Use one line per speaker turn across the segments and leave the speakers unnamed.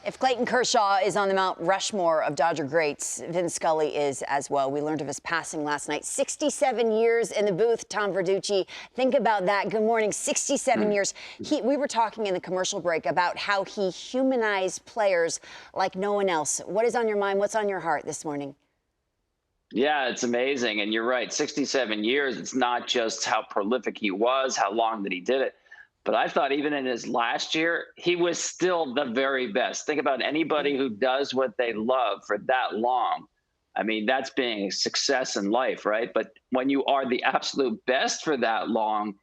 If Clayton Kershaw is on the Mount Rushmore of Dodger greats, Vin Scully is as well. We learned of his passing last night. 67 years in the booth, Tom Verducci. Think about that. Good morning. 67 years. We were talking in the commercial break about how he humanized players like no one else. What is on your mind? What's on your heart this morning?
Yeah, it's amazing. And you're right, 67 years, it's not just how prolific he was, how long that he did it. But I thought even in his last year, he was still the very best. Think about anybody who does what they love for that long. I mean, that's being a success in life, right? But when you are the absolute best for that long,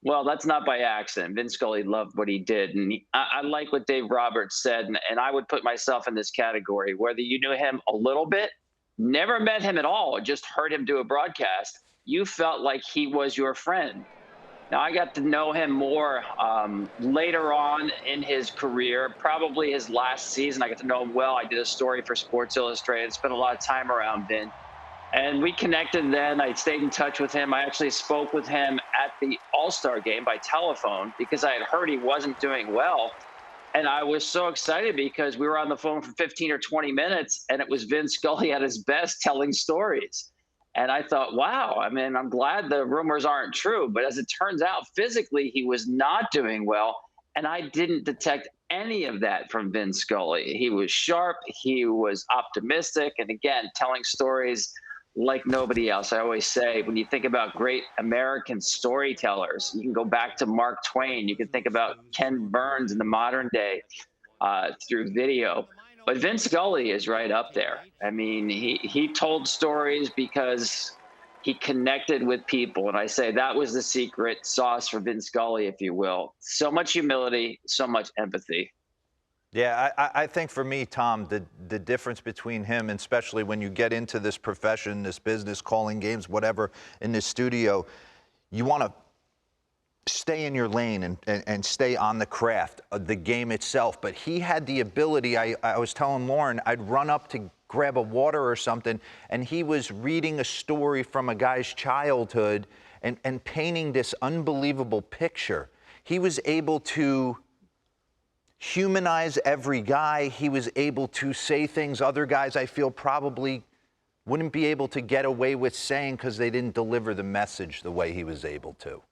well, that's not by accident. Vin Scully loved what he did. And I like what Dave Roberts said, and I would put myself in this category. Whether you knew him a little bit, never met him at all, just heard him do a broadcast, you felt like he was your friend. Now, I got to know him more later on in his career, probably his last season. I got to know him well. I did a story for Sports Illustrated, spent a lot of time around Vin. And we connected then. I stayed in touch with him. I actually spoke with him at the All-Star game by telephone because I had heard he wasn't doing well. And I was so excited because we were on the phone for 15 or 20 minutes, and it was Vin Scully at his best telling stories. And I thought, wow, I mean, I'm glad the rumors aren't true. But as it turns out, physically, he was not doing well. And I didn't detect any of that from Vin Scully. He was sharp. He was optimistic. And again, telling stories like nobody else. I always say, when you think about great American storytellers, you can go back to Mark Twain. You can think about Ken Burns in the modern day through video. But Vin Scully is right up there. I mean, he told stories because he connected with people. And I say that was the secret sauce for Vin Scully, if you will. So much humility, so much empathy.
Yeah, I think for me, Tom, the difference between him, and especially when you get into this profession, this business, calling games, whatever, in this studio, you want to stay in your lane and stay on the craft of the game itself. But he had the ability, I was telling Lauren, I'd run up to grab a water or something, and he was reading a story from a guy's childhood and painting this unbelievable picture. He was able to humanize every guy. He was able to say things other guys, I feel, probably wouldn't be able to get away with saying because they didn't deliver the message the way he was able to.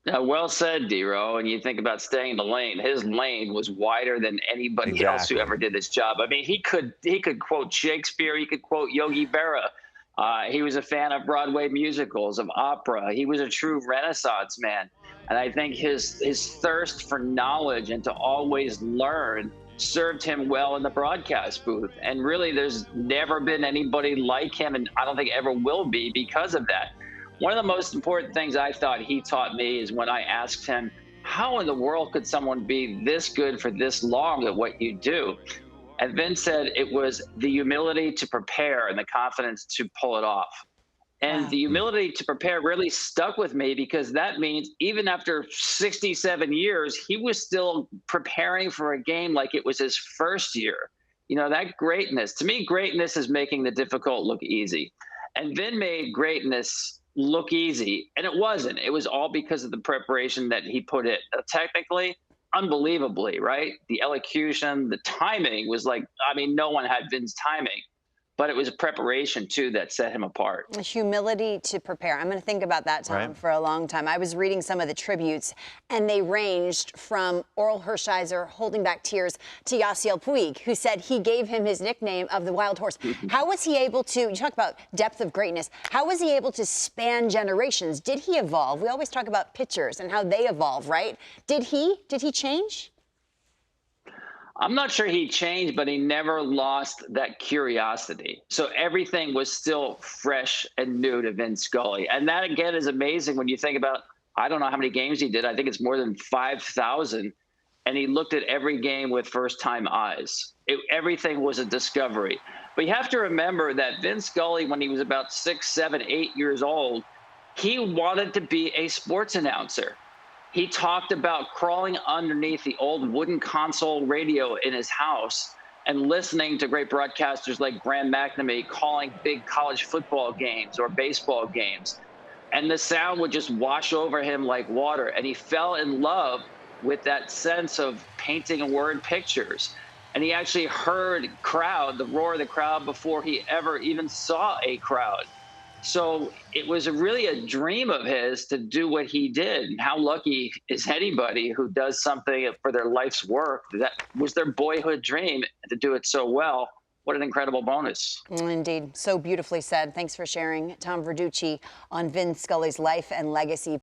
Well said, D-Row. And you think about staying in the lane. His lane was wider than anybody else who ever did this job. I mean, he could quote Shakespeare. He could quote Yogi Berra. He was a fan of Broadway musicals, of opera. He was a true Renaissance man. And I think his thirst for knowledge and to always learn served him well in the broadcast booth. And really, there's never been anybody like him, and I don't think ever will be because of that. One of the most important things I thought he taught me is when I asked him, how in the world could someone be this good for this long at what you do? And Vin said it was the humility to prepare and the confidence to pull it off. And the humility to prepare really stuck with me because that means even after 67 years, he was still preparing for a game like it was his first year. You know, that greatness, to me, greatness is making the difficult look easy. And Vin made greatness look easy, and it wasn't. It was all because of the preparation that he put in. Technically, unbelievably, right? The elocution, the timing was like, I mean, no one had Vin's timing. But it was a preparation, too, that set him apart.
Humility to prepare. I'm going to think about that, Tom, for a long time. I was reading some of the tributes, and they ranged from Orel Hershiser holding back tears to Yasiel Puig, who said he gave him his nickname of the Wild Horse. How was he able to, you talk about depth of greatness, how was he able to span generations? Did he evolve? We always talk about pitchers and how they evolve, right? Did he change?
I'm not sure he changed, but he never lost that curiosity. So everything was still fresh and new to Vin Scully. And that, again, is amazing when you think about, I don't know how many games he did. I think it's more than 5,000. And he looked at every game with first-time eyes. Everything was a discovery. But you have to remember that Vin Scully, when he was about 6, 7, 8 years old, he wanted to be a sports announcer. He talked about crawling underneath the old wooden console radio in his house and listening to great broadcasters like Graham McNamee calling big college football games or baseball games. And the sound would just wash over him like water. And he fell in love with that sense of painting word pictures. And he actually heard the roar of the crowd before he ever even saw a crowd. So it was really a dream of his to do what he did. And how lucky is anybody who does something for their life's work that was their boyhood dream, to do it so well? What an incredible bonus.
Indeed. So beautifully said. Thanks for sharing, Tom Verducci, on Vin Scully's life and legacy.